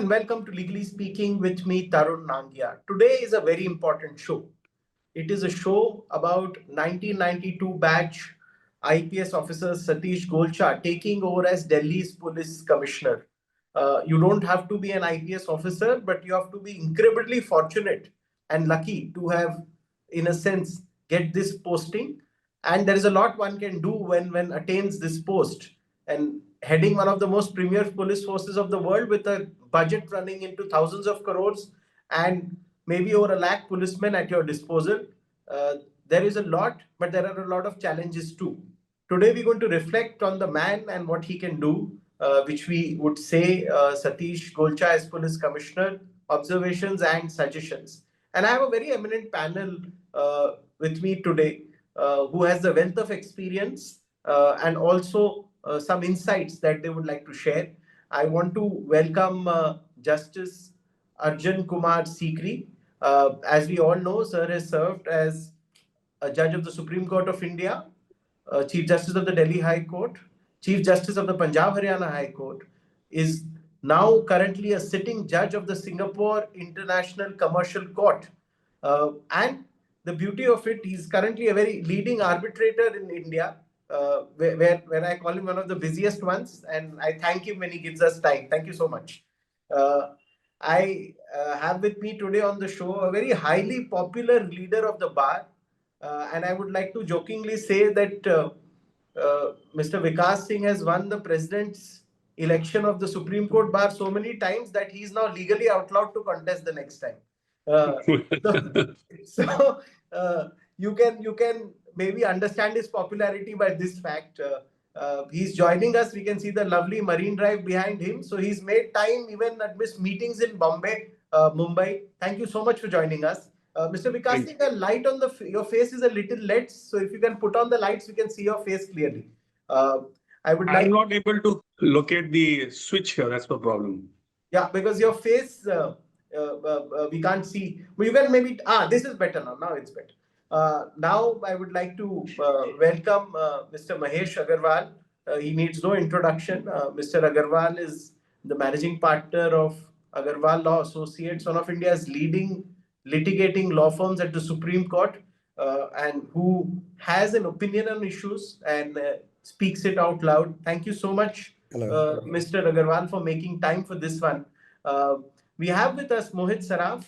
and welcome to Legally Speaking with me, Tarun Nangia. Today is a very important show. It is a show about 1992 batch IPS officer Satish Golcha taking over as Delhi's police commissioner. You don't have to be an IPS officer, but you have to be incredibly fortunate and lucky to have, in a sense, get this posting. And there is a lot one can do when attains this post. And heading one of the most premier police forces of the world with a budget running into thousands of crores and maybe over a lakh policemen at your disposal. There is a lot, but there are a lot of challenges too. Today, we're going to reflect on the man and what he can do, which we would say Satish Golcha as police commissioner, observations and suggestions. And I have a very eminent panel with me today who has a wealth of experience and also some insights that they would like to share. I want to welcome Justice Arjun Kumar Sikri. As we all know, sir has served as a judge of the Supreme Court of India, Chief Justice of the Delhi High Court, Chief Justice of the Punjab Haryana High Court, is now currently a sitting judge of the Singapore International Commercial Court. And the beauty of it, he's currently a very leading arbitrator in India, where I call him one of the busiest ones. And I thank him when he gives us time. Thank you so much. I have with me today on the show a very highly popular leader of the bar. And I would like to jokingly say that Mr. Vikas Singh has won the president's election of the Supreme Court bar so many times that he is now legally outlawed to contest the next time. So you can maybe understand his popularity by this fact. He's joining us. We can see the lovely Marine Drive behind him. So he's made time even amidst meetings in Bombay, Mumbai. Thank you so much for joining us. Mr. Vikas Singh, the light on your face is a little lit. So if you can put on the lights, we can see your face clearly. I'm not able to locate the switch here. That's the problem. Yeah, because your face, we can't see. But you can maybe, this is better now. Now it's better. Now I would like to welcome Mr. Mahesh Agarwal. He needs no introduction. Mr. Agarwal is the managing partner of Agarwal Law Associates, one of India's leading litigating law firms at the Supreme Court, and who has an opinion on issues and speaks it out loud. Thank you so much, Mr. Agarwal, for making time for this one. We have with us Mohit Saraf,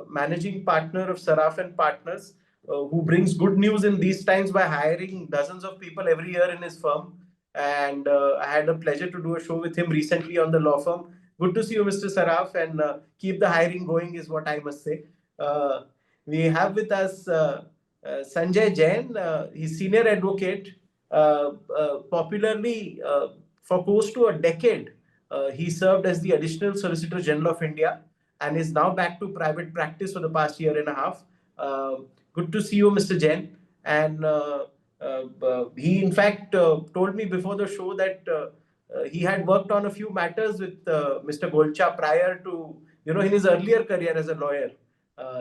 managing partner of Saraf and Partners, who brings good news in these times by hiring dozens of people every year in his firm. And I had a pleasure to do a show with him recently on the law firm. Good to see you, Mr. Saraf, and keep the hiring going is what I must say. We have with us Sanjay Jain. He's senior advocate, popularly for close to a decade. He served as the Additional Solicitor General of India and is now back to private practice for the past year and a half. Good to see you, Mr. Jain. And he, in fact, told me before the show that he had worked on a few matters with Mr. Golcha prior to, in his earlier career as a lawyer.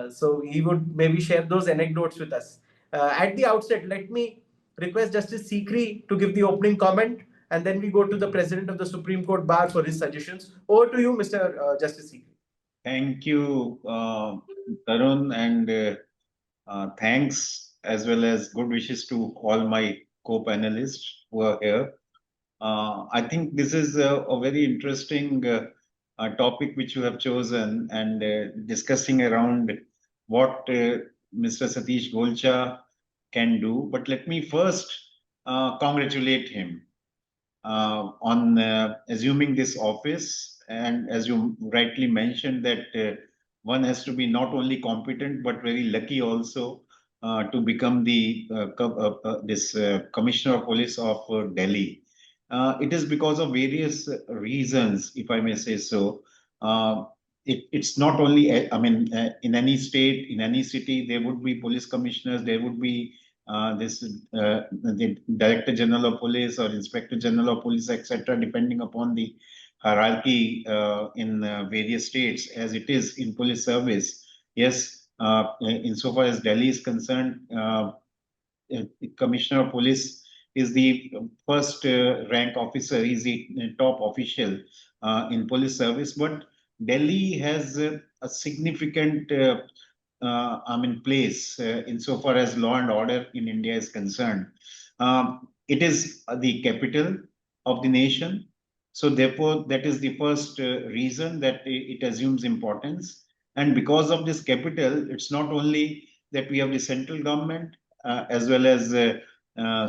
So he would maybe share those anecdotes with us. At the outset, let me request Justice Sikri to give the opening comment, and then we go to the President of the Supreme Court Bar for his suggestions. Over to you, Mr. Justice Sikri. Thank you, Tarun, and thanks as well as good wishes to all my co-panelists who are here. I think this is a very interesting topic which you have chosen, and discussing around what Mr. Satish Golcha can do. But let me first congratulate him on assuming this office. And as you rightly mentioned, that one has to be not only competent but very lucky also to become the Commissioner of Police of Delhi. It is because of various reasons, if I may say so. It's not only, in any state, in any city, there would be police commissioners, there would be the Director General of Police or Inspector General of Police, etc., depending upon the hierarchy in various states, as it is in police service. Yes, insofar as Delhi is concerned, Commissioner of Police is the first rank officer, is the top official in police service. But Delhi has a significant place insofar as law and order in India is concerned. It is the capital of the nation. So therefore, that is the first reason that it assumes importance. And because of this capital, it's not only that we have the central government as well as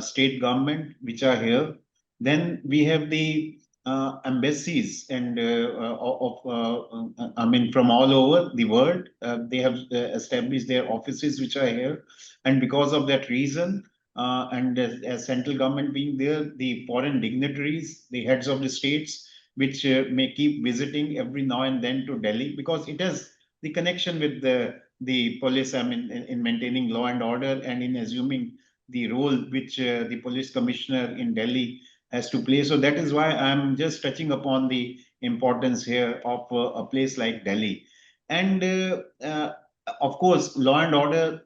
state government which are here. Then we have the embassies and from all over the world. They have established their offices which are here, and because of that reason, and as central government being there, the foreign dignitaries, the heads of the states, which may keep visiting every now and then to Delhi, because it has the connection with the police. In maintaining law and order and in assuming the role which the police commissioner in Delhi has to play. So that is why I'm just touching upon the importance here of a place like Delhi. And of course, law and order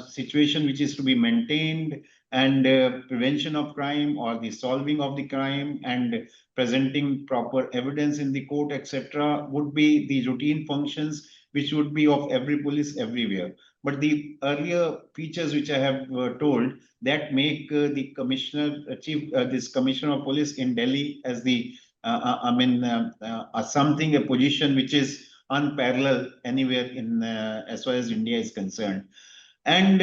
situation which is to be maintained, and prevention of crime or the solving of the crime and presenting proper evidence in the court, etc., would be the routine functions which would be of every police everywhere. But the earlier features which I have told, that make the commissioner, this commissioner of police in Delhi as the, something, a position which is unparalleled anywhere in as far as India is concerned. And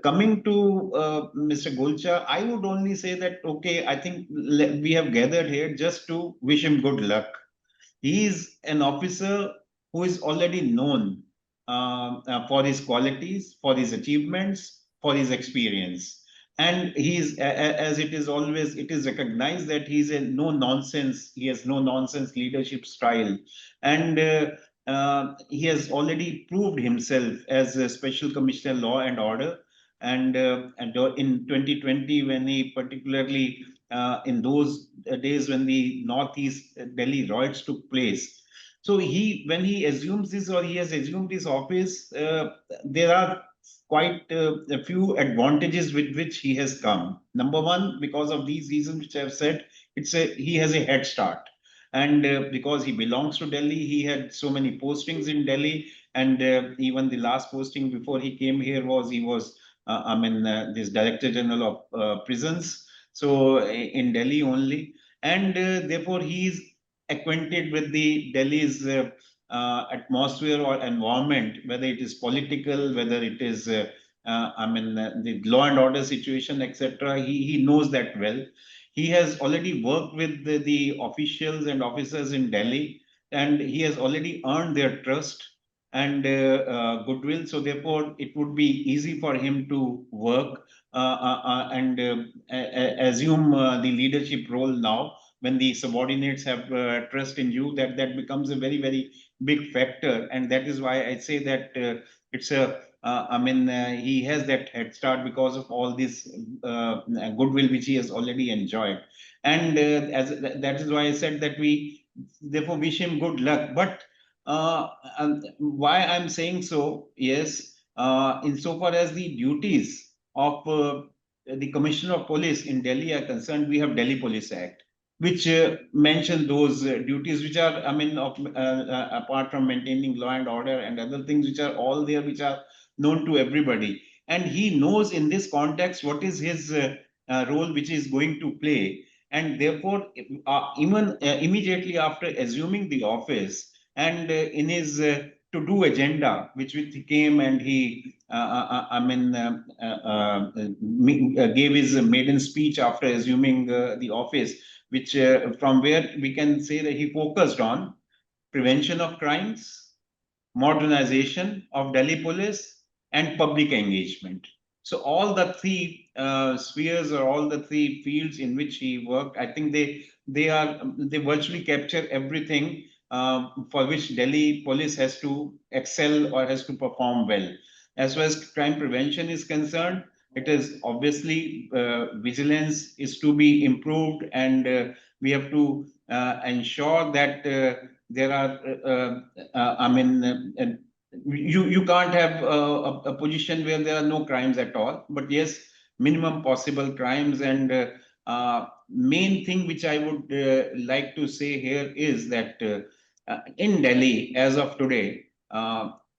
coming to Mr. Golcha, I would only say that, okay, I think we have gathered here just to wish him good luck. He is an officer who is already known for his qualities, for his achievements, for his experience. And he is, as it is always, it is recognized that he is a no nonsense, he has no nonsense leadership style. And he has already proved himself as a special commissioner law and order. And in 2020, when he particularly in those days when the Northeast Delhi riots took place. So when he assumes this, or he has assumed this office, there are quite a few advantages with which he has come. Number one, because of these reasons which I have said, he has a head start. And because he belongs to Delhi, he had so many postings in Delhi. And even the last posting before he came here he was this Director General of Prisons. So in Delhi only, and therefore he is acquainted with the Delhi's atmosphere or environment, whether it is political, whether it is the law and order situation, etc. He knows that well. He has already worked with the officials and officers in Delhi, and he has already earned their trust and goodwill. So therefore, it would be easy for him to work and assume the leadership role now. When the subordinates have trust in you, that becomes a very, very big factor. And that is why I say that it's a he has that head start because of all this goodwill which he has already enjoyed. And that is why I said that we therefore wish him good luck. But why I'm saying so, yes, insofar as the duties of the Commissioner of Police in Delhi are concerned, we have Delhi Police Act, which mention those duties which are, apart from maintaining law and order and other things which are all there, which are known to everybody. And he knows in this context what is his role which is going to play. And therefore, even immediately after assuming the office and in his to-do agenda, which he came and he, gave his maiden speech after assuming the office, which from where we can say that he focused on prevention of crimes, modernization of Delhi police, and public engagement. So all the three spheres or all the three fields in which he worked, I think they virtually capture everything for which Delhi police has to excel or has to perform well. As far as crime prevention is concerned, it is obviously vigilance is to be improved, and we have to ensure that there are, you can't have a position where there are no crimes at all, but yes, minimum possible crimes. And main thing which I would like to say here is that in Delhi as of today,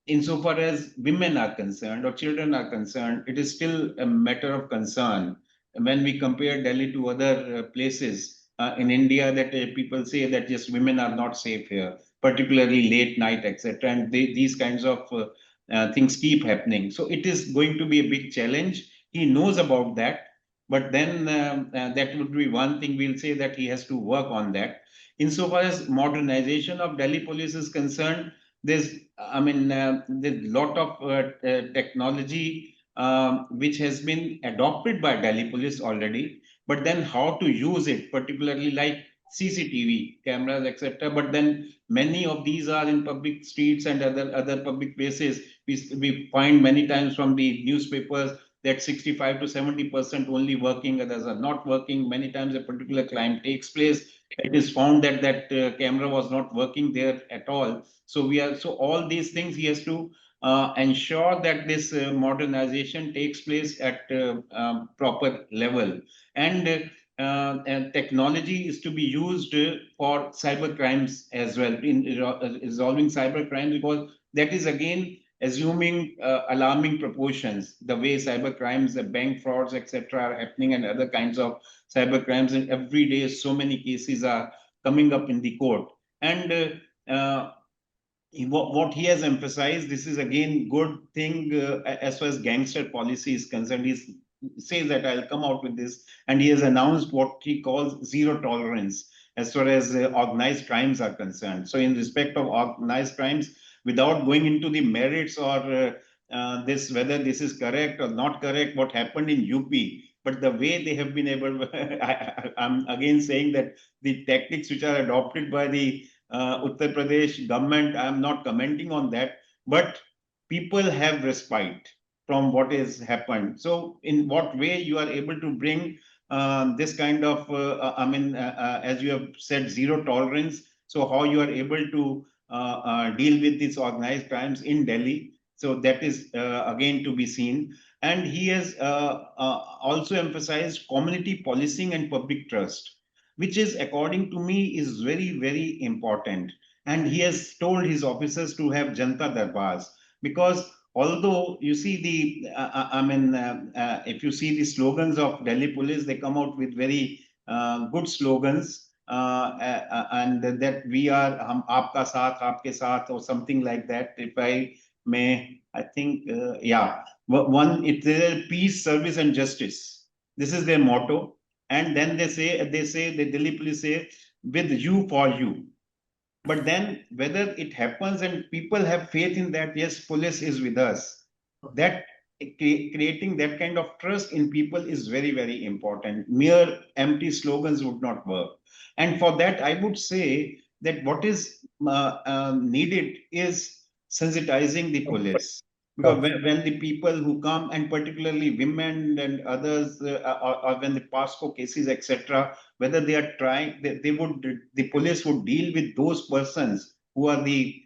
insofar as women are concerned or children are concerned, it is still a matter of concern when we compare Delhi to other places in India that people say that yes, women are not safe here, particularly late night, etc. And these kinds of things keep happening. So it is going to be a big challenge. He knows about that, but then that would be one thing we'll say that he has to work on that. Insofar as modernization of Delhi police is concerned, there's a lot of technology which has been adopted by Delhi police already, but then how to use it, particularly like CCTV cameras, etc. But then many of these are in public streets and other public places. We find many times from the newspapers that 65 to 70% only working, others are not working. Many times a particular crime takes place, it is found that camera was not working there at all. So all these things he has to ensure that this modernization takes place at proper level, and technology is to be used for cyber crimes as well, in resolving cyber crimes, because that is again assuming alarming proportions, the way cyber crimes, the bank frauds, etc., are happening, and other kinds of cyber crimes. And every day, so many cases are coming up in the court. And what he has emphasized, this is again good thing as far as gangster policy is concerned. He says that I'll come out with this, and he has announced what he calls zero tolerance as far as organized crimes are concerned. So in respect of organized crimes, without going into the merits or this whether this is correct or not correct, what happened in UP, but the way they have been able, I'm again saying that the tactics which are adopted by the Uttar Pradesh government, I am not commenting on that, but people have respite from what has happened. So in what way you are able to bring this kind of, as you have said, zero tolerance. So how you are able to deal with these organized crimes in Delhi. So that is again to be seen. And he has also emphasized community policing and public trust, which is, according to me, is very, very important. And he has told his officers to have Janta Darbars, because although you see if you see the slogans of Delhi police, they come out with very good slogans, and that we are hum aapka saath, aapke saath, or something like that. If I may, I think, yeah, one, it's peace, service, and justice. This is their motto. And then they say the Delhi police say, with you, for you. But then whether it happens and people have faith in that, yes, police is with us, that creating that kind of trust in people is very, very important. Mere empty slogans would not work. And for that, I would say that what is needed is sensitizing the police. Because when the people who come, and particularly women and others, or when the PASCO cases, etc., whether they are trying, the police would deal with those persons who are the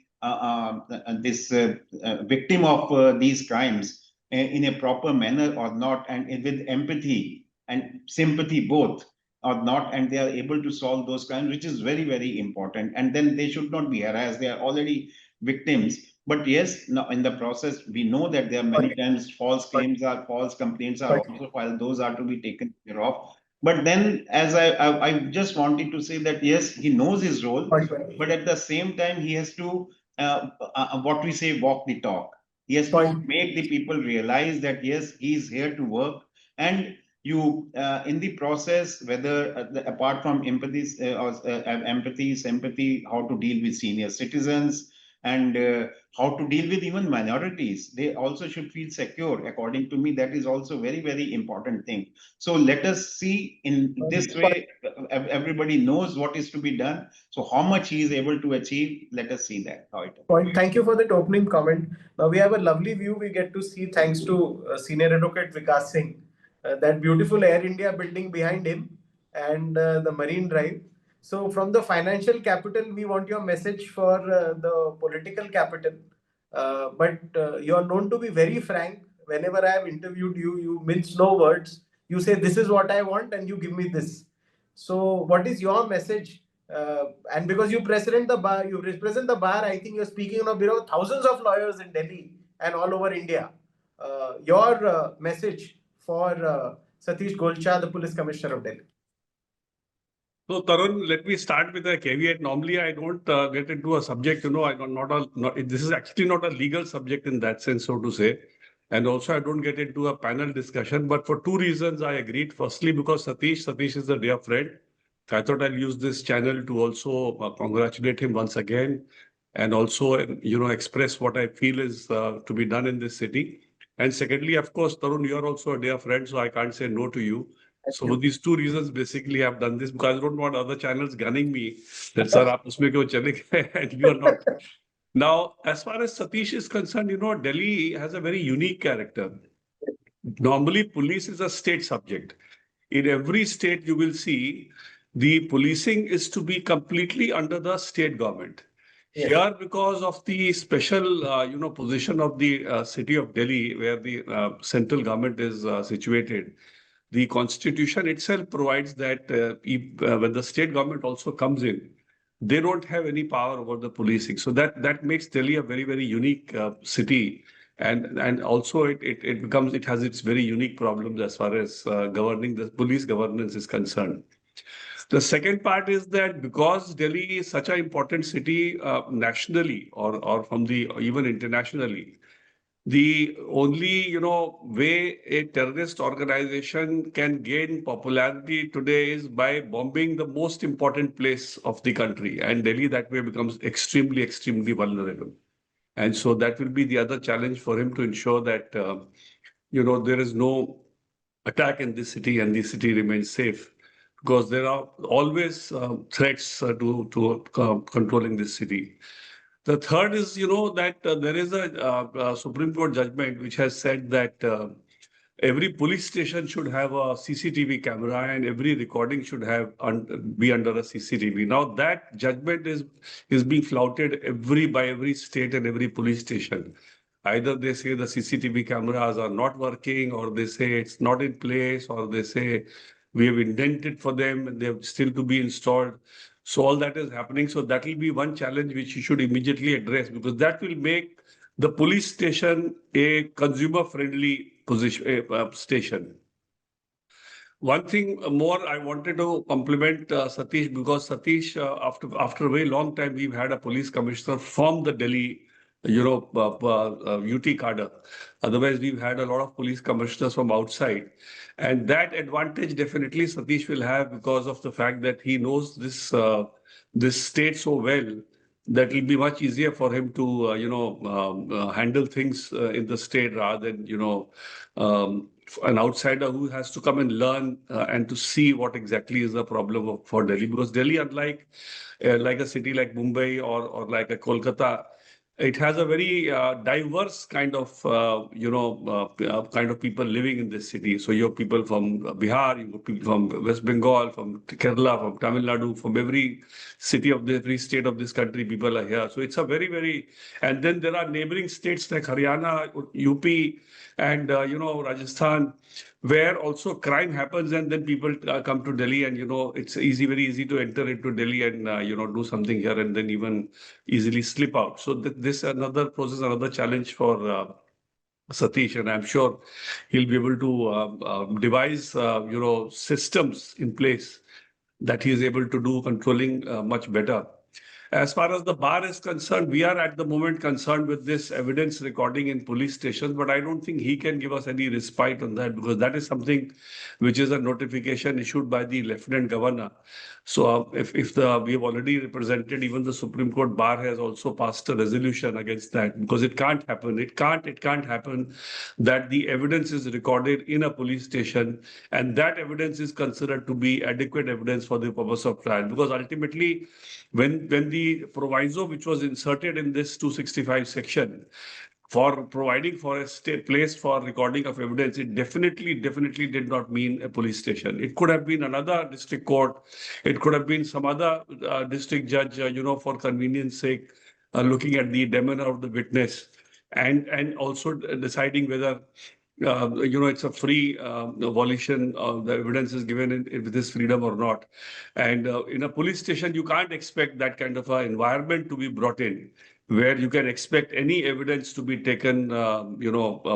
this victim of these crimes in a proper manner or not, and with empathy and sympathy both or not, and they are able to solve those crimes, which is very, very important. And then they should not be harassed. They are already victims. But yes, now in the process, we know that there are many times false complaints are also filed. Those are to be taken care of. But then, as I just wanted to say that yes, he knows his role, but at the same time, he has to what we say, walk the talk. He has to make the people realize that yes, he is here to work, and you in the process, whether apart from empathy, sympathy, how to deal with senior citizens, and how to deal with even minorities. They also should feel secure. According to me, that is also very, very important thing. So let us see in this way, everybody knows what is to be done. So how much he is able to achieve, let us see that. How it Point. Thank you for that opening comment. Now we have a lovely view we get to see thanks to Senior Advocate Vikas Singh, that beautiful Air India building behind him, and the Marine Drive. So from the financial capital, we want your message for the political capital. But you are known to be very frank. Whenever I have interviewed you, you mince no words. You say, this is what I want, and you give me this. So what is your message And because you represent the bar, I think you're speaking on behalf of thousands of lawyers in Delhi and all over India. Your message for Satish Golcha, the Police Commissioner of Delhi. So, Tarun, let me start with a caveat. Normally, I don't get into a subject, this is actually not a legal subject in that sense, so to say. And also, I don't get into a panel discussion. But for two reasons, I agreed. Firstly, because Satish is a dear friend. I thought I'll use this channel to also congratulate him once again and also, express what I feel is to be done in this city. And secondly, of course, Tarun, you are also a dear friend, so I can't say no to you. So for these two reasons, basically, I've done this because I don't want other channels gunning me that, sir, aap usme kyun chale gaye and you are not. Now, as far as Satish is concerned, Delhi has a very unique character. Normally, police is a state subject. In every state, you will see the policing is to be completely under the state government. Yes. Here, because of the special, position of the city of Delhi, where the central government is situated, the constitution itself provides that when the state government also comes in, they don't have any power over the policing. So that makes Delhi a very, very unique city. And also it has its very unique problems as far as governing the police governance is concerned. The second part is that because Delhi is such an important city nationally or from the even internationally, the only way a terrorist organization can gain popularity today is by bombing the most important place of the country, and Delhi that way becomes extremely vulnerable. And so that will be the other challenge for him to ensure that there is no attack in this city and the city remains safe, because there are always threats to controlling this city. The third is, that there is a Supreme Court judgment which has said that every police station should have a CCTV camera and every recording should be under a CCTV. Now that judgment is being flouted by every state and every police station. Either they say the CCTV cameras are not working, or they say it's not in place, or they say we have indented for them and they have still to be installed. So all that is happening. So that will be one challenge which you should immediately address, because that will make the police station a consumer-friendly station. One thing more, I wanted to compliment Satish, because Satish, after a very long time, we've had a police commissioner from the Delhi, UT cadre. Otherwise, we've had a lot of police commissioners from outside. And that advantage definitely Satish will have because of the fact that he knows this state so well that it'll be much easier for him to, handle things in the state rather than, an outsider who has to come and learn and to see what exactly is the problem for Delhi. Because Delhi, unlike like a city like Mumbai or like a Kolkata, it has a very diverse kind of people living in this city. So you have people from Bihar, you have people from West Bengal, from Kerala, from Tamil Nadu, from every every state of this country, people are here. So it's a very, and then there are neighboring states like Haryana, UP, and Rajasthan, where also crime happens, and then people come to Delhi, and it's very easy to enter into Delhi and do something here, and then even easily slip out. So this another process, another challenge for Satish, and I'm sure he'll be able to devise systems in place that he is able to do controlling much better. As far as the bar is concerned, we are at the moment concerned with this evidence recording in police stations, but I don't think he can give us any respite on that, because that is something which is a notification issued by the Lieutenant Governor. So we have already represented, even the Supreme Court bar has also passed a resolution against that, because it can't happen. It can't happen that the evidence is recorded in a police station and that evidence is considered to be adequate evidence for the purpose of trial. Because ultimately, when the proviso which was inserted in this 265 section for providing for a place for recording of evidence, it definitely did not mean a police station. It could have been another district court. It could have been some other district judge, for convenience sake, looking at the demeanor of the witness and also deciding whether it's a free volition. The evidence is given with this freedom or not. And in a police station, you can't expect that kind of an environment to be brought in, where you can expect any evidence to be taken,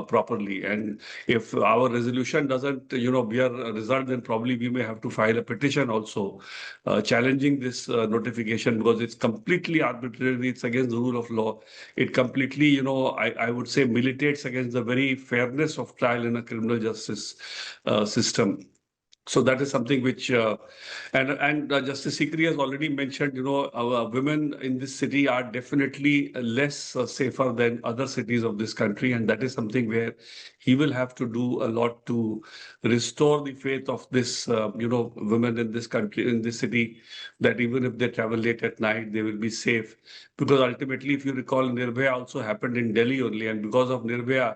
properly. And if our resolution doesn't, bear a result, then probably we may have to file a petition also, challenging this notification, because it's completely arbitrary. It's against the rule of law. It completely, I would say, militates against the very fairness of trial in a criminal justice system. So that is something which, and Justice Sikri has already mentioned, our women in this city are definitely less safer than other cities of this country. And that is something where he will have to do a lot to restore the faith of this, women in this country, in this city, that even if they travel late at night, they will be safe. Because ultimately, if you recall, Nirbhaya also happened in Delhi only. And because of Nirbhaya,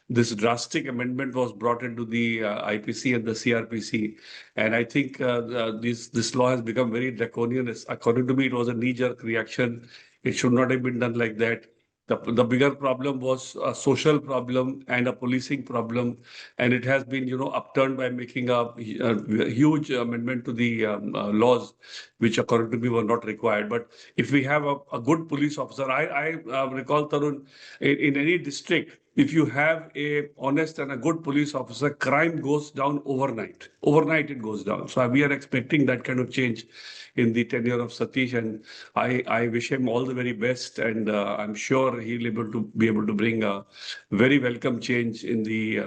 this drastic amendment was brought into the IPC and the CRPC. And I think this law has become very draconian. According to me, it was a knee-jerk reaction. It should not have been done like that. The bigger problem was a social problem and a policing problem, and it has been, upturned by making a huge amendment to the laws, which according to me were not required. But if we have a good police officer, I recall, Tarun, in any district, if you have a honest and a good police officer, crime goes down overnight. Overnight it goes down. So we are expecting that kind of change in the tenure of Satish, and I wish him all the very best. And I'm sure he'll be able to bring a very welcome change in the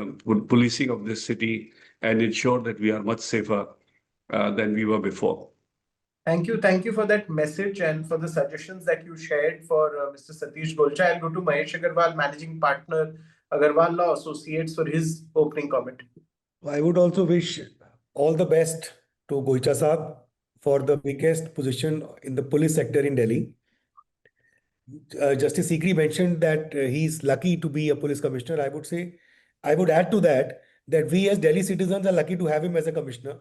policing of this city and ensure that we are much safer than we were before. Thank you. Thank you for that message and for the suggestions that you shared for Mr. Satish Golcha. I'll go to Mahesh Agarwal, Managing Partner, Agarwal Law Associates, for his opening comment. I would also wish all the best to Golcha Saab for the biggest position in the police sector in Delhi. Justice Sikri mentioned that he's lucky to be a police commissioner. I would add to that we as Delhi citizens are lucky to have him as a commissioner.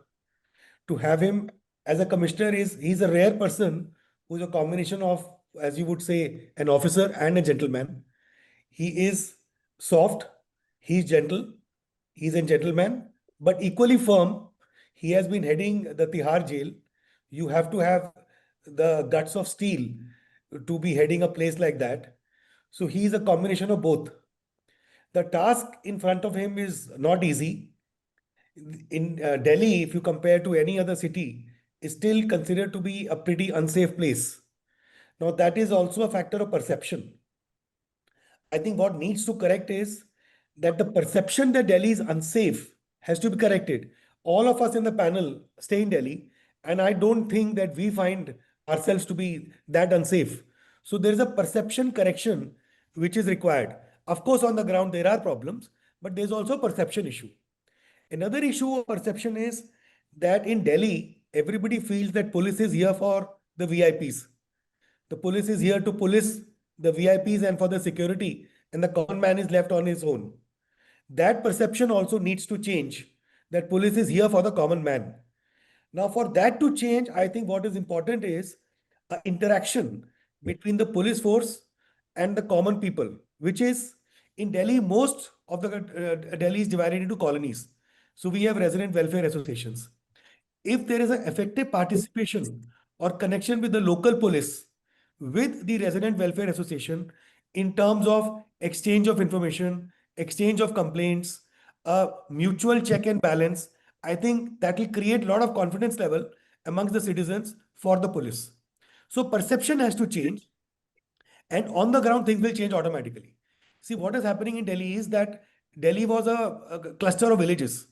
To have him as a commissioner he's a rare person who's a combination of, as you would say, an officer and a gentleman. He is soft, he's gentle, he's a gentleman, but equally firm. He has been heading the Tihar jail. You have to have the guts of steel to be heading a place like that. So he is a combination of both. The task in front of him is not easy. In Delhi, if you compare to any other city, is still considered to be a pretty unsafe place. Now, that is also a factor of perception. I think what needs to correct is that the perception that Delhi is unsafe has to be corrected. All of us in the panel stay in Delhi, and I don't think that we find ourselves to be that unsafe. So there is a perception correction which is required. Of course, on the ground there are problems, but there's also a perception issue. Another issue of perception is that in Delhi, everybody feels that police is here for the VIPs. The police is here to police the VIPs and for the security, and the common man is left on his own. That perception also needs to change, that police is here for the common man. Now, for that to change, I think what is important is an interaction between the police force and the common people, which is in Delhi, most of the Delhi is divided into colonies. So we have resident welfare associations. If there is an effective participation or connection with the local police, with the resident welfare association, in terms of exchange of information, exchange of complaints, mutual check and balance, I think that will create a lot of confidence level amongst the citizens for the police. So perception has to change, and on the ground things will change automatically. See, what is happening in Delhi is that Delhi was a cluster of villages,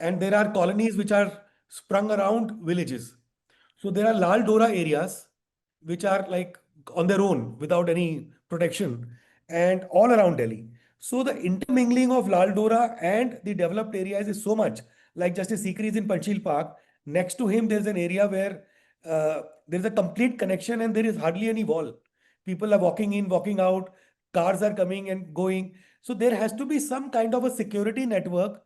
and there are colonies which are sprung around villages. So there are Lal Dora areas which are like on their own without any protection, and all around Delhi. So the intermingling of Lal Dora and the developed areas is so much. Like Justice Sikri is in Panchil Park. Next to him, there's an area where there's a complete connection and there is hardly any wall. People are walking in, walking out, cars are coming and going. So there has to be some kind of a security network,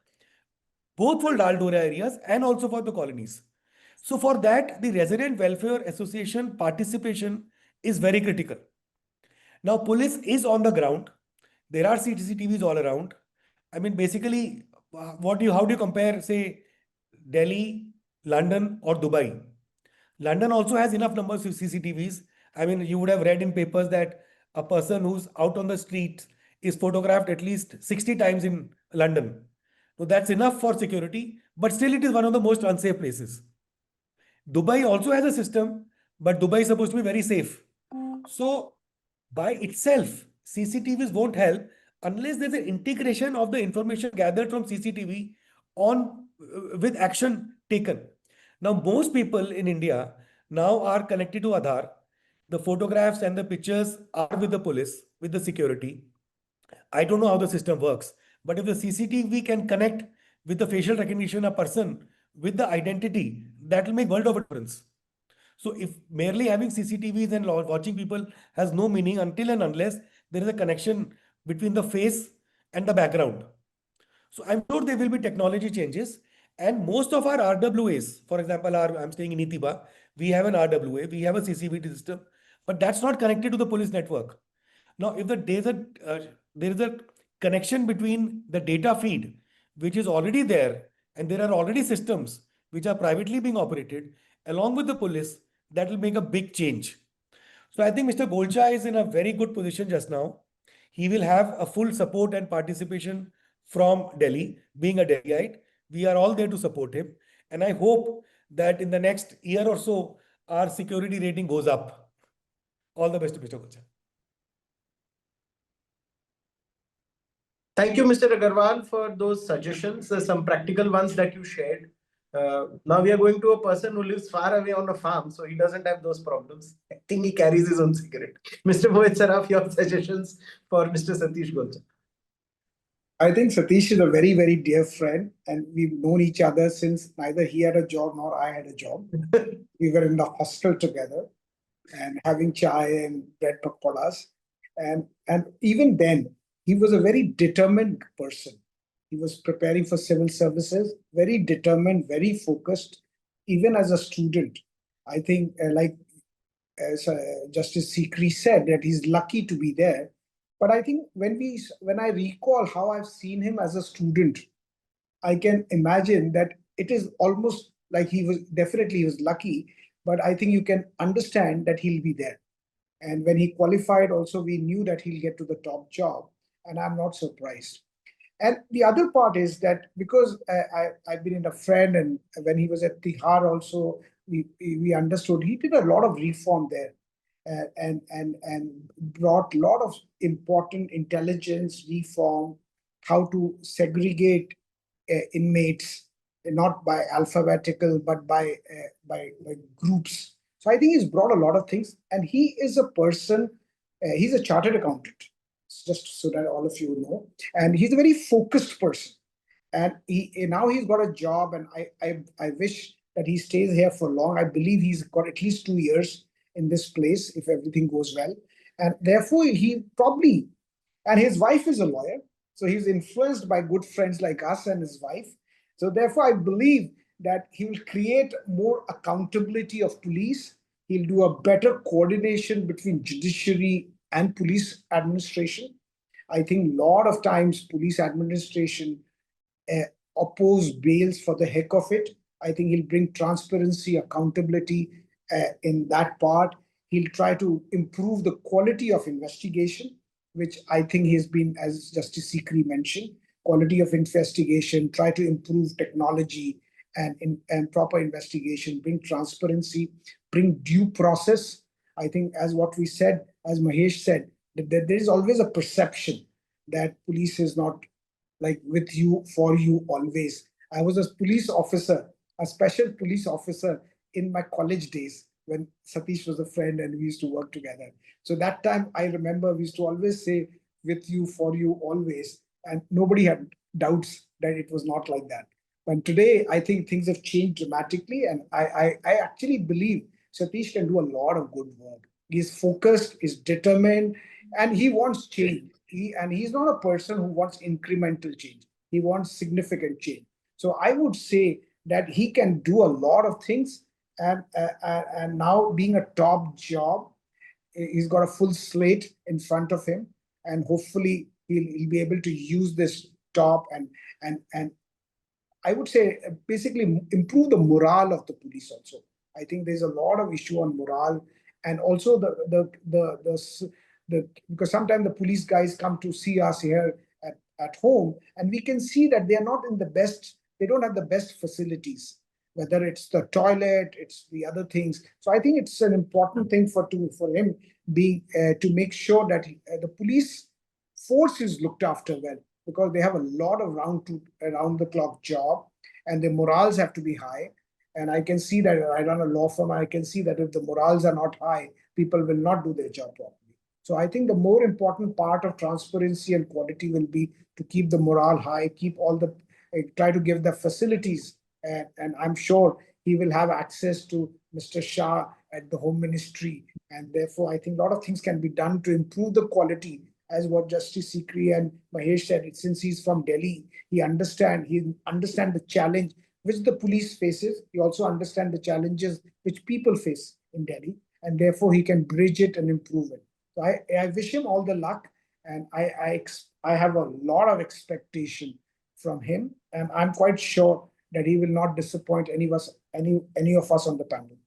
both for Lal Dora areas and also for the colonies. So for that, the Resident Welfare Association participation is very critical. Now, police is on the ground. There are CCTVs all around. I mean, basically, how do you compare, say, Delhi, London, or Dubai? London also has enough numbers of CCTVs. I mean, you would have read in papers that a person who's out on the street is photographed at least 60 times in London. So that's enough for security, but still it is one of the most unsafe places. Dubai also has a system, but Dubai is supposed to be very safe. So by itself, CCTVs won't help unless there's an integration of the information gathered from CCTV on with action taken. Now, most people in India now are connected to Aadhaar. The photographs and the pictures are with the police, with the security. I don't know how the system works, but if the CCTV can connect with the facial recognition of a person with the identity, that will make world of a difference. So if merely having CCTVs and watching people has no meaning until and unless there is a connection between the face and the background. So I'm sure there will be technology changes, and most of our RWAs, for example, I'm staying in Itiba, we have an RWA, we have a CCTV system, but that's not connected to the police network. Now, if there is a connection between the data feed, which is already there, and there are already systems which are privately being operated, along with the police, that will make a big change. So I think Mr. Golcha is in a very good position just now. He will have a full support and participation from Delhi, being a Delhiite. We are all there to support him. And I hope that in the next year or so, our security rating goes up. All the best to Mr. Golcha. Thank you, Mr. Agarwal, for those suggestions, some practical ones that you shared. Now we are going to a person who lives far away on a farm, so he doesn't have those problems. I think he carries his own cigarette. Mr. Mohit Saraf, your suggestions for Mr. Satish Golcha. I think Satish is a very, very dear friend, and we've known each other since neither he had a job nor I had a job. We were in the hostel together and having chai and bread pakoras. And even then, he was a very determined person. He was preparing for civil services, very determined, very focused, even as a student. I think, like as Justice Sikri said, that he's lucky to be there. But I think when I recall how I've seen him as a student, I can imagine that it is almost like he was lucky, but I think you can understand that he'll be there. And when he qualified, also we knew that he'll get to the top job, and I'm not surprised. And the other part is that because I've been in a friend, and when he was at Tihar also, we understood he did a lot of reform there, and brought a lot of important intelligence reform, how to segregate inmates, not by alphabetical but by groups. So I think he's brought a lot of things, and he is a person. He's a chartered accountant, just so that all of you know, and he's a very focused person. And now he's got a job, and I wish that he stays here for long. I believe he's got at least 2 years in this place if everything goes well, and therefore he probably, and his wife is a lawyer, so he's influenced by good friends like us and his wife. So therefore, I believe that he will create more accountability of police. He'll do a better coordination between judiciary and police administration. I think a lot of times police administration oppose bails for the heck of it. I think he'll bring transparency, accountability in that part. He'll try to improve the quality of investigation, which I think he's been, as Justice Sikri mentioned, quality of investigation, try to improve technology and proper investigation, bring transparency, bring due process. I think as what we said, as Mahesh said, that there is always a perception that police is not like with you, for you always. I was a police officer, a special police officer in my college days when Satish was a friend and we used to work together. So that time I remember we used to always say with you, for you always, and nobody had doubts that it was not like that. But today I think things have changed dramatically, and I actually believe Satish can do a lot of good work. He's focused, he's determined, and he wants change. He's not a person who wants incremental change. He wants significant change. So I would say that he can do a lot of things, and now being a top job, he's got a full slate in front of him, and hopefully he'll be able to use this top and I would say basically improve the morale of the police also. I think there's a lot of issue on morale, and also the because sometimes the police guys come to see us here at home, and we can see that they are not in the best. They don't have the best facilities, whether it's the toilet, it's the other things. So I think it's an important thing for him being to make sure that the police force is looked after well, because they have a lot of around the clock job, and their morals have to be high. And I can see that I run a law firm. I can see that if the morals are not high, people will not do their job properly. So I think the more important part of transparency and quality will be to keep the morale high, keep all the try to give the facilities, and I'm sure he will have access to Mr. Shah at the Home Ministry, and therefore I think a lot of things can be done to improve the quality. As what Justice Sikri and Mahesh said, since he's from Delhi, he understand the challenge which the police faces. He also understand the challenges which people face in Delhi, and therefore he can bridge it and improve it. So I wish him all the luck, and I have a lot of expectation from him, and I'm quite sure that he will not disappoint any of us on the panel.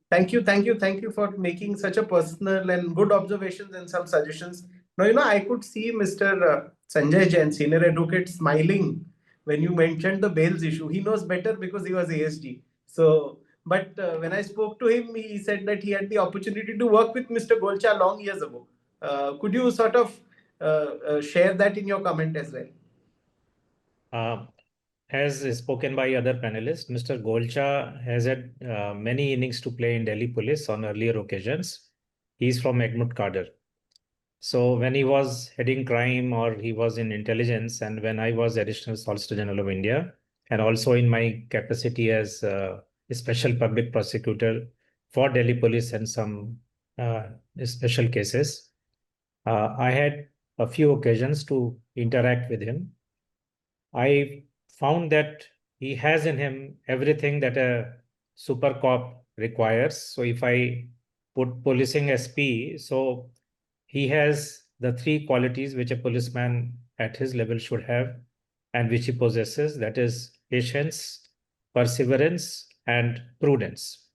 Thank you for making such a personal and good observations and some suggestions. Now, I could see Mr. Sanjay Jain, senior advocate, smiling when you mentioned the bails issue. He knows better because he was ASG. So, but when I spoke to him, he said that he had the opportunity to work with Mr. Golcha long years ago. Could you sort of share that in your comment as well? As spoken by other panelists, Mr. Golcha has had many innings to play in Delhi Police on earlier occasions. He's from Egmont Cadre. So when he was heading crime or he was in intelligence, and when I was Additional Solicitor General of India, and also in my capacity as a special public prosecutor for Delhi Police and some special cases, I had a few occasions to interact with him. I found that he has in him everything that a super cop requires. So if I put policing SP, so he has the three qualities which a policeman at his level should have and which he possesses, that is patience, perseverance, and prudence.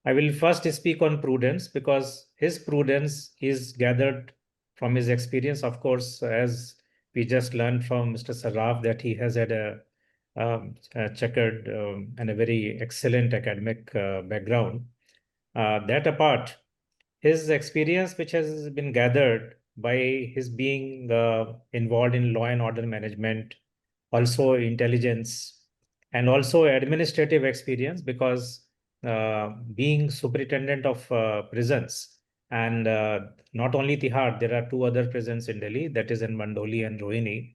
I will first speak on prudence because his prudence is gathered from his experience. Of course, as we just learned from Mr. Saraf that he has had a checkered and a very excellent academic background. That apart, his experience, which has been gathered by his being involved in law and order management, also intelligence, and also administrative experience, because being superintendent of prisons, and not only Tihar, there are two other prisons in Delhi, that is in Mandoli and Rohini.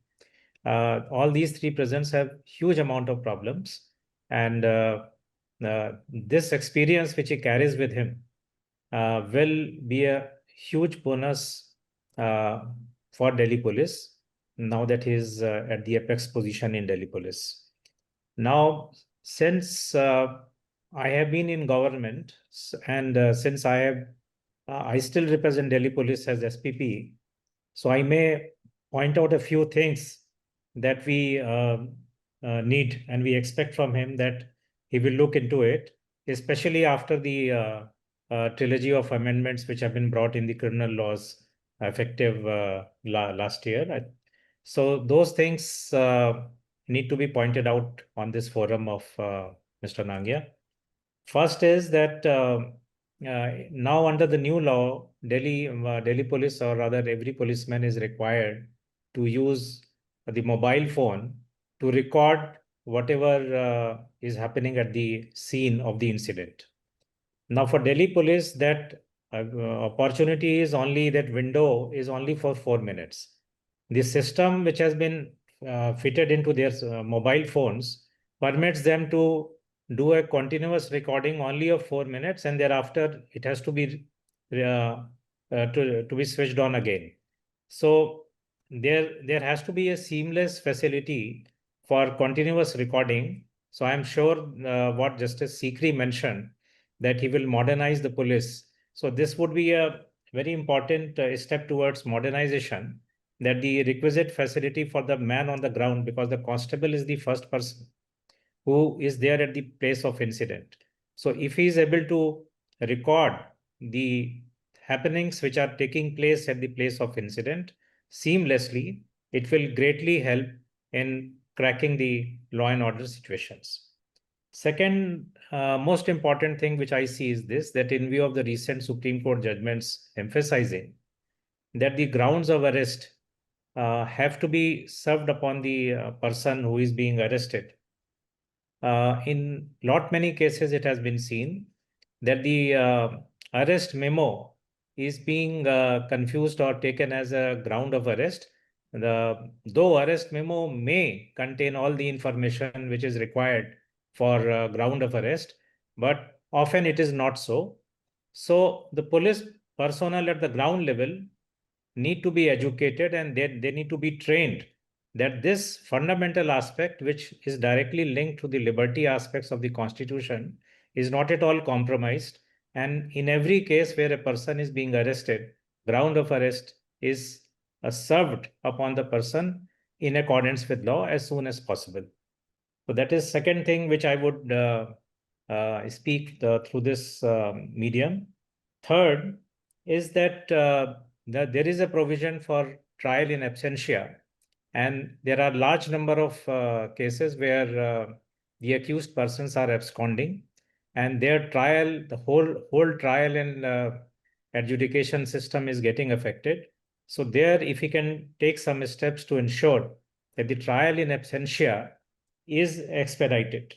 All these three prisons have huge amount of problems, and this experience which he carries with him will be a huge bonus for Delhi Police now that he is at the apex position in Delhi Police. Now, since I have been in government and since I still represent Delhi Police as SPP, so I may point out a few things that we need and we expect from him, that he will look into it, especially after the trilogy of amendments which have been brought in the criminal laws effective last year. So those things need to be pointed out on this forum of Mr. Nangia. First is that now under the new law, Delhi Police, or rather every policeman, is required to use the mobile phone to record whatever is happening at the scene of the incident. Now for Delhi Police, that opportunity is only, that window is only for 4 minutes. The system which has been fitted into their mobile phones permits them to do a continuous recording only of 4 minutes, and thereafter it has to be to be switched on again. So there has to be a seamless facility for continuous recording. So I'm sure what Justice Sikri mentioned, that he will modernize the police. So this would be a very important step towards modernization. that the requisite facility for the man on the ground, because the constable is the first person who is there at the place of incident. So if he is able to record the happenings which are taking place at the place of incident seamlessly, it will greatly help in cracking the law and order situations. Second, most important thing which I see is this, that in view of the recent Supreme Court judgments emphasizing that the grounds of arrest have to be served upon the person who is being arrested. In lot many cases, it has been seen that the arrest memo is being confused or taken as a ground of arrest. Though arrest memo may contain all the information which is required for ground of arrest, but often it is not so. So the police personnel at the ground level need to be educated, and they need to be trained that this fundamental aspect, which is directly linked to the liberty aspects of the Constitution, is not at all compromised. And in every case where a person is being arrested, ground of arrest is served upon the person in accordance with law as soon as possible. So that is second thing which I would speak through this medium. Third is that there is a provision for trial in absentia, and there are large number of cases where the accused persons are absconding, and their trial, the whole trial and adjudication system is getting affected. So there, if we can take some steps to ensure that the trial in absentia is expedited.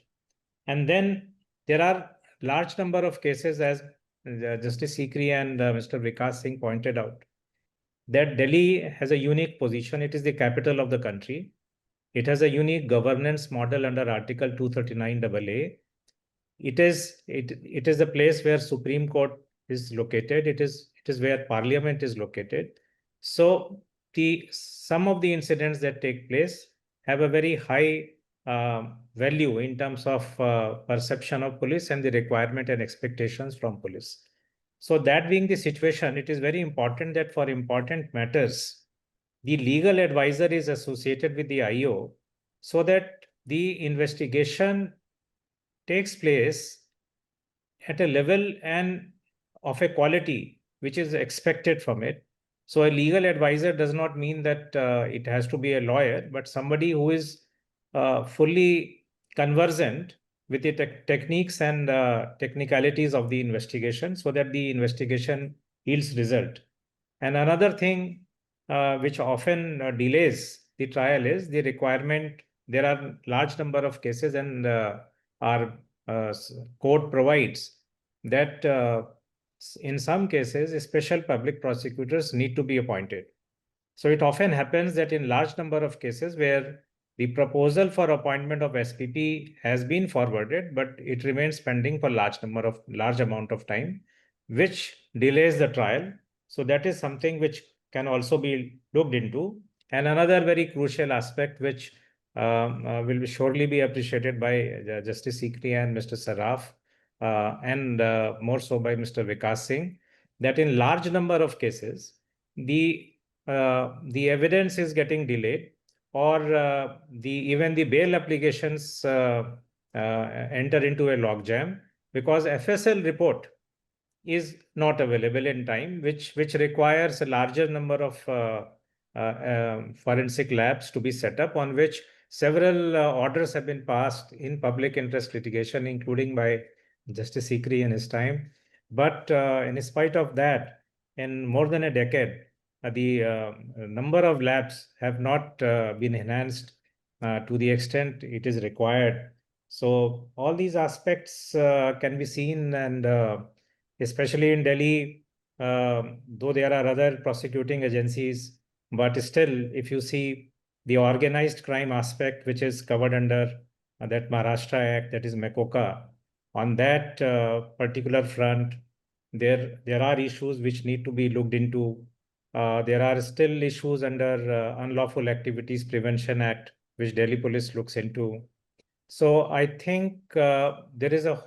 And then there are large number of cases, as Justice Sikri and Mr. Vikas Singh pointed out, that Delhi has a unique position. It is the capital of the country. It has a unique governance model under Article 239 AA. It is a place where Supreme Court is located. It is where Parliament is located. So some of the incidents that take place have a very high value in terms of perception of police and the requirement and expectations from police. So that being the situation, it is very important that for important matters, the legal advisor is associated with the IO so that the investigation takes place at a level and of a quality which is expected from it. So a legal advisor does not mean that it has to be a lawyer, but somebody who is fully conversant with the techniques and technicalities of the investigation so that the investigation yields result. And another thing which often delays the trial is the requirement. There are large number of cases, and our court provides that in some cases, special public prosecutors need to be appointed. So it often happens that in large number of cases where the proposal for appointment of SPP has been forwarded, but it remains pending for large amount of time, which delays the trial. So that is something which can also be looked into. And another very crucial aspect which will surely be appreciated by Justice Sikri and Mr. Saraf, and more so by Mr. Vikas Singh, that in large number of cases, the evidence is getting delayed, or even the bail applications enter into a logjam because FSL report is not available in time, which requires a larger number of forensic labs to be set up, on which several orders have been passed in public interest litigation, including by Justice Sikri in his time. But in spite of that, in more than a decade, the number of labs have not been enhanced to the extent it is required. So all these aspects can be seen, and especially in Delhi, though there are other prosecuting agencies, but still, if you see the organized crime aspect, which is covered under that Maharashtra Act, that is MECOCA, on that particular front, there are issues which need to be looked into. There are still issues under Unlawful Activities Prevention Act, which Delhi Police looks into. So I think there is a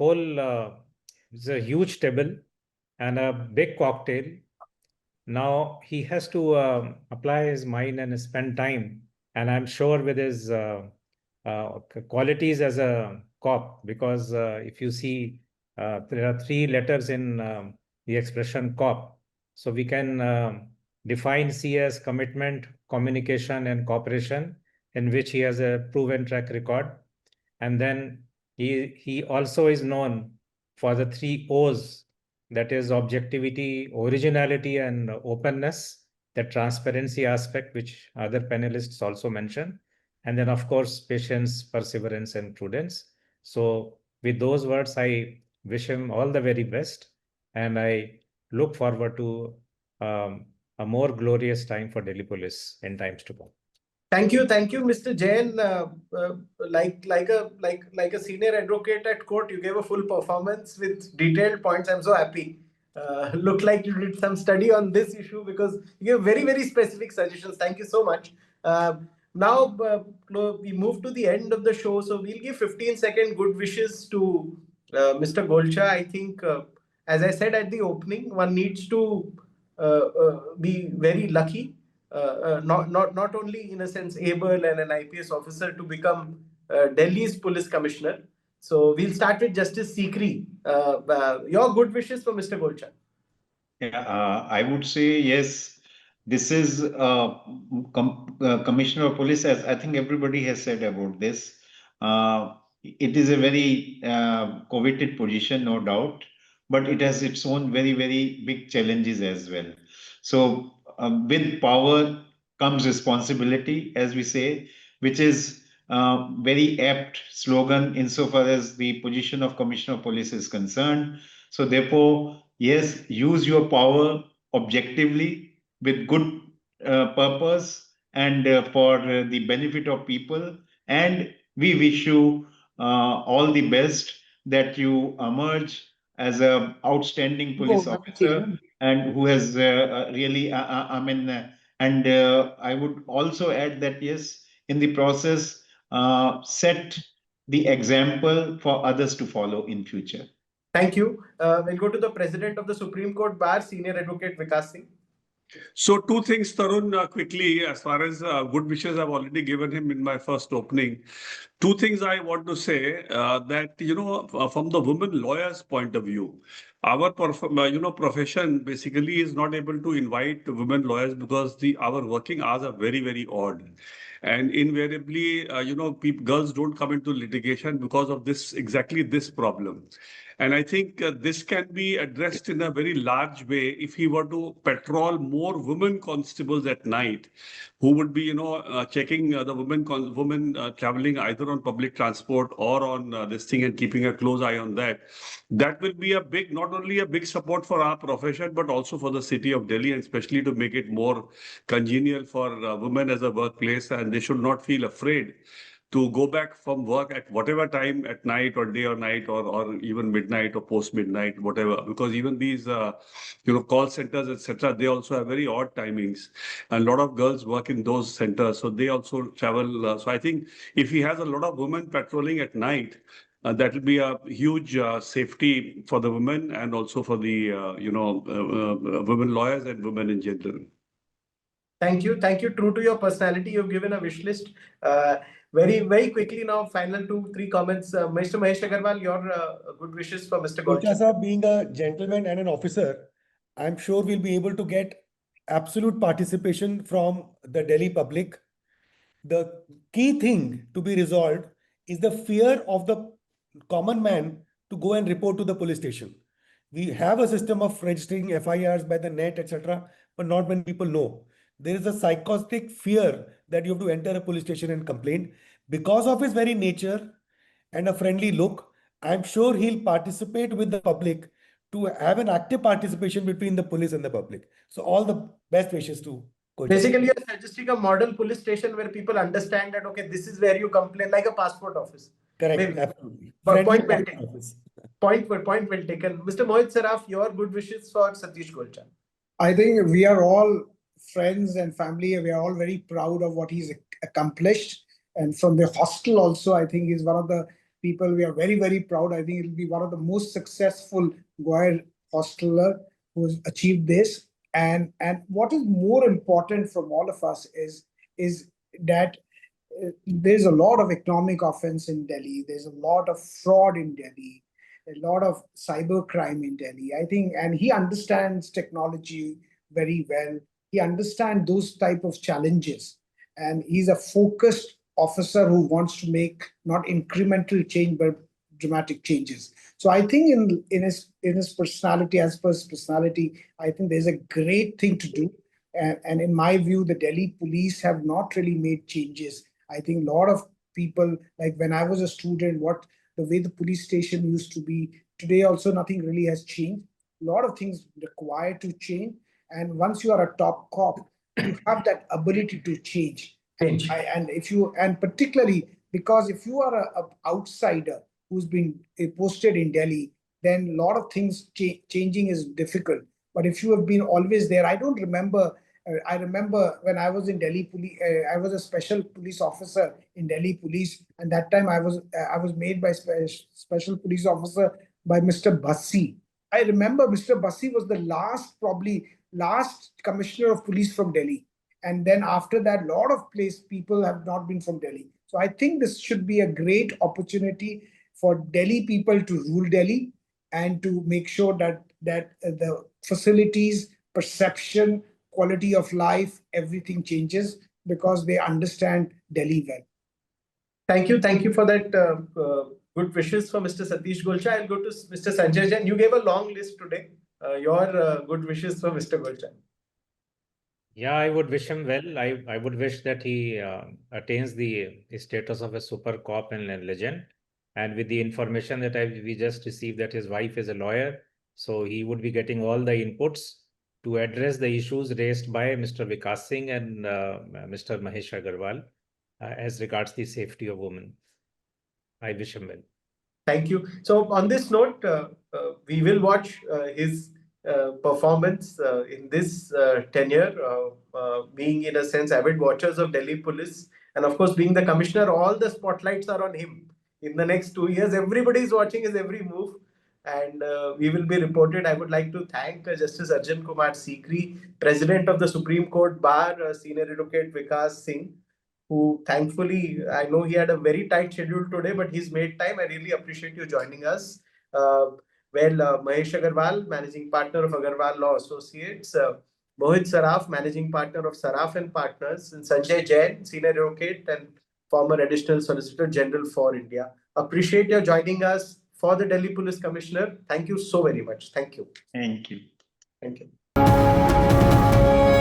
it's a huge table and a big cocktail Now he has to apply his mind and spend time, and I'm sure with his qualities as a cop, because if you see, there are three letters in the expression cop. So we can define C as commitment, communication, and cooperation, in which he has a proven track record. And then he also is known for the three O's, that is objectivity, originality, and openness, the transparency aspect, which other panelists also mentioned. And then, of course, patience, perseverance, and prudence. So with those words, I wish him all the very best. And I look forward to a more glorious time for Delhi Police in times to come. Thank you, Mr. Jain. Like a senior advocate at court, you gave a full performance with detailed points. I'm so happy. Looked like you did some study on this issue because you gave very specific suggestions. Thank you so much. Now we move to the end of the show, so we'll give 15-second good wishes to Mr. Golcha. I think, as I said at the opening, one needs to be very lucky. Not only in a sense able and an IPS officer to become Delhi's police commissioner. So we'll start with Justice Sikri. Your good wishes for Mr. Golcha. Yeah, I would say yes. This is Commissioner of Police, as I think everybody has said about this. It is a very coveted position, no doubt, but it has its own very big challenges as well. So with power comes responsibility, as we say, which is very apt slogan insofar as the position of Commissioner of Police is concerned. So therefore, yes, use your power objectively with good purpose and for the benefit of people. And we wish you all the best, that you emerge as an outstanding police officer and who has really, and I would also add that yes, in the process, set the example for others to follow in future. Thank you. We'll go to the President of the Supreme Court Bar, Senior Advocate Vikas Singh. So two things, Tarun, quickly, as far as good wishes I've already given him in my first opening. Two things I want to say that, from the women lawyers' point of view, our profession basically is not able to invite women lawyers because our working hours are very odd. And invariably, girls don't come into litigation because of exactly this problem. And I think this can be addressed in a very large way if he were to patrol more women constables at night, who would be, checking the women traveling either on public transport or on this thing and keeping a close eye on that. That will be not only a big support for our profession, but also for the city of Delhi, and especially to make it more congenial for women as a workplace, and they should not feel afraid to go back from work at whatever time at night or day or night or even midnight or post midnight, whatever, because even these, call centers, etc., they also have very odd timings. And a lot of girls work in those centers, so they also travel. So I think if he has a lot of women patrolling at night, that will be a huge safety for the women and also for the, women lawyers and women in general. Thank you. True to your personality, you've given a wish list. Very quickly now, final 2-3 comments. Mr. Mahesh Agarwal, your good wishes for Mr. Golcha. Golcha, being a gentleman and an officer, I'm sure we'll be able to get absolute participation from the Delhi public. The key thing to be resolved is the fear of the common man to go and report to the police station. We have a system of registering FIRs by the net, etc., but not many people know. There is a psychotic fear that you have to enter a police station and complain. Because of his very nature and a friendly look, I'm sure he'll participate with the public to have an active participation between the police and the public. So all the best wishes to Golcha. Basically, you're suggesting a model police station where people understand that, okay, this is where you complain, like a passport office. Correct, Maybe. absolutely. But point well Friendly taken. office. Point well taken. Mr. Mohit Saraf, your good wishes for Satish Golcha. I think we are all friends and family. We are all very proud of what he's accomplished. And from the hostel also, I think he's one of the people we are very proud. I think it'll be one of the most successful Goa hosteler who's achieved this. And what is more important from all of us is that there's a lot of economic offense in Delhi. There's a lot of fraud in Delhi, a lot of cyber crime in Delhi. I think, and he understands technology very well. He understands those type of challenges, and he's a focused officer who wants to make not incremental change but dramatic changes. So I think in his personality, as per his personality, I think there's a great thing to do. And in my view, the Delhi police have not really made changes. I think a lot of people, like when I was a student, the way the police station used to be, today also nothing really has changed. A lot of things required to change. And once you are a top cop, you have that ability to change. Change. And particularly because if you are a outsider who's been posted in Delhi, then a lot of things changing is difficult. But if you have been always there, I don't remember. I remember when I was in Delhi police, I was a special police officer in Delhi police, and that time I was made by special police officer by Mr. Bassi. I remember Mr. Bassi was the probably last commissioner of police from Delhi, and then after that, a lot of people have not been from Delhi. So I think this should be a great opportunity for Delhi people to rule Delhi and to make sure that the facilities, perception, quality of life, everything changes because they understand Delhi well. Thank you for that good wishes for Mr. Satish Golcha. I'll go to Mr. Sanjay Jain. You gave a long list today. Your good wishes for Mr. Golcha. Yeah, I would wish him well. I would wish that he attains the status of a super cop and a legend. And with the information that we just received that his wife is a lawyer, so he would be getting all the inputs to address the issues raised by Mr. Vikas Singh and Mr. Mahesh Agarwal as regards the safety of women. I wish him well. Thank you. So on this note, we will watch his performance in this tenure, being in a sense avid watchers of Delhi police, and of course being the commissioner, all the spotlights are on him. In the next 2 years, everybody is watching his every move, and we will be reported. I would like to thank Justice Arjun Kumar Sikri, President of the Supreme Court Bar, Senior Advocate Vikas Singh, who thankfully, I know he had a very tight schedule today, but he's made time. I really appreciate you joining us. Mahesh Agarwal, Managing Partner of Agarwal Law Associates, Mohit Saraf, Managing Partner of Saraf and Partners, and Sanjay Jain, Senior Advocate and former Additional Solicitor General for India. Appreciate your joining us for the Delhi Police Commissioner. Thank you so very much. Thank you. Thank you. Thank you.